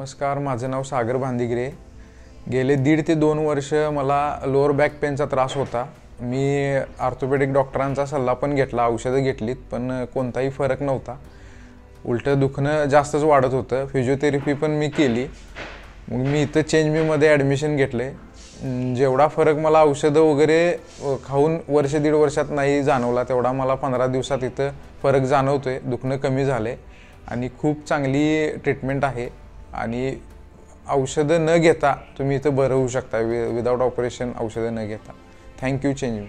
नमस्कार, माझं नाव सागर भांदिगिरे। गेले 1.5 ते 2 वर्ष मला लोअर बॅक पेनचा त्रास होता। मी ऑर्थोपेडिक डॉक्टरांचा सल्ला पण घेतला, औषधं घेतलीत, पण कोणताही फरक नव्हता। उलटं दुखणं जास्तच वाढत होतं। फिजिओथेरपी पण मी केली। मग मी इथं चेंजमीमध्ये ॲडमिशन घेतले। जेवढा फरक मला औषधं वगैरे खाऊन 1-1.5 वर्षात नाही जाणवला, तेवढा मला 15 दिवसात इथं फरक जाणवतोय। दुखणं कमी झाले आणि खूप चांगली ट्रीटमेंट आहे आणि औषधं न घेता तुम्ही इथं बरं होऊ शकता, विदाउट ऑपरेशन औषधं न घेता। थँक्यू चेंजमी।